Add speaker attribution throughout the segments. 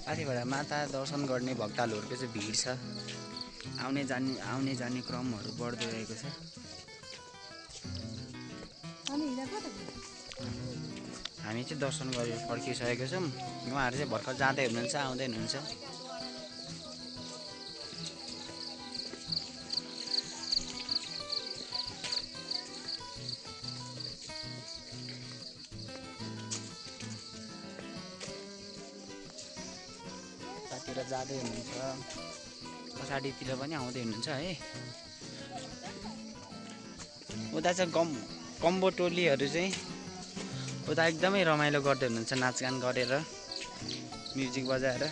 Speaker 1: पाथिभरा माता दर्शन गर्ने भक्तालुहरूको चाहिँ भिड छ। आउने जाने क्रमहरू बढ्दै रहेको छ। हामी चाहिँ दर्शन गरेर फर्किसकेको छौँ। उहाँहरू चाहिँ भर्खर जाँदै हुनुहुन्छ, आउँदै हुनुहुन्छ। साथीहरू जाँदै हुनुहुन्छ, पछाडितिर पनि आउँदै हुनुहुन्छ है। उता चाहिँ कम्बो टोलीहरू चाहिँ उता एकदमै रमाइलो गर्दै हुनुहुन्छ, नाचगान गरेर म्युजिक बजाएर।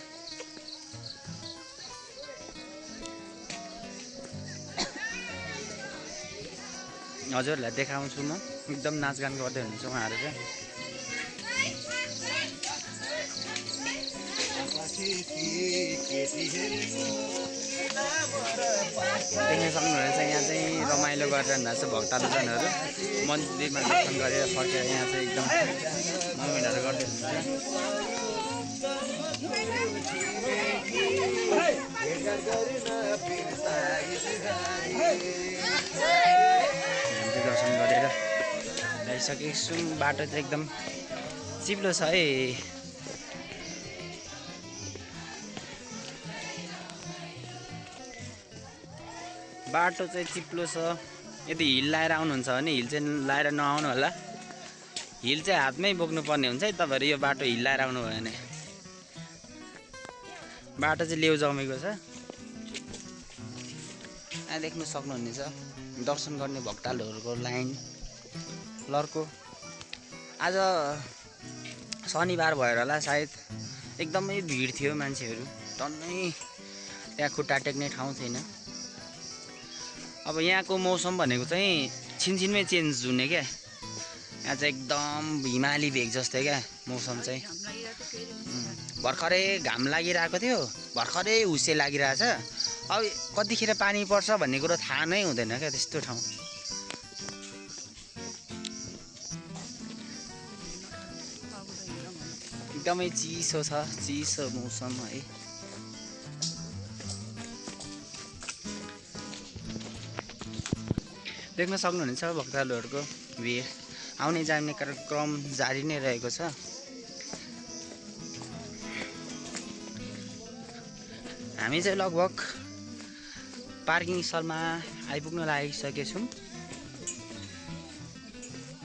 Speaker 1: हजुरहरूलाई देखाउँछु म, एकदम नाचगान गर्दै हुनुहुन्छ उहाँहरू चाहिँ। देख्न सक्नुहुनेछ यहाँ चाहिँ रमाइलो गरिरहनु भएको छ भक्तजनहरू। मन्दिरमा दर्शन गरेर फर्केर यहाँ चाहिँ एकदम रमाइलोहरू गर्दै हुनुहुन्छ। दर्शन गरेर आइसकेको छौँ। बाटो चाहिँ एकदम चिप्लो छ है। बाटो चाहिँ चिप्लो छ। यदि हिल लाएर आउनुहुन्छ भने हिल चाहिँ लाएर नआउनु होला। हिल चाहिँ हातमै बोक्नुपर्ने हुन्छ है तपाईँहरू यो बाटो हिल लाएर आउनु भयो भने। बाटो चाहिँ लेउ जमेको छ। यहाँ देख्नु सक्नुहुनेछ दर्शन गर्ने भक्तालुहरूको लाइन लर्को। आज शनिबार भएर होला सायद एकदमै भिड थियो मान्छेहरू। टन्नै त्यहाँ खुट्टा टेक्ने ठाउँ छैन। अब यहाँको मौसम भनेको चाहिँ छिनछिनमै चेन्ज हुने क्या। यहाँ चाहिँ एकदम हिमाली भेग जस्तै क्या मौसम चाहिँ। भर्खरै घाम लागिरहेको थियो, भर्खरै हुसे लागिरहेछ। अब कतिखेर पानी पर्छ भन्ने कुरो थाहा नै हुँदैन क्या त्यस्तो ठाउँ। एकदमै चिसो छ, चिसो मौसम है। देख्न सक्नुहुनेछ भक्तालुहरूको भिड। आउने जाने क्रम जारी नै रहेको छ। हामी चाहिँ लगभग पार्किङ स्थलमा आइपुग्न लागिसकेका छौँ।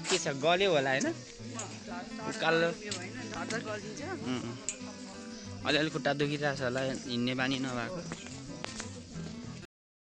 Speaker 1: के छ गल्यो होला होइन? उकालो अलिअलि खुट्टा दुखिरहेछ होला हिँड्ने बानी नभएको।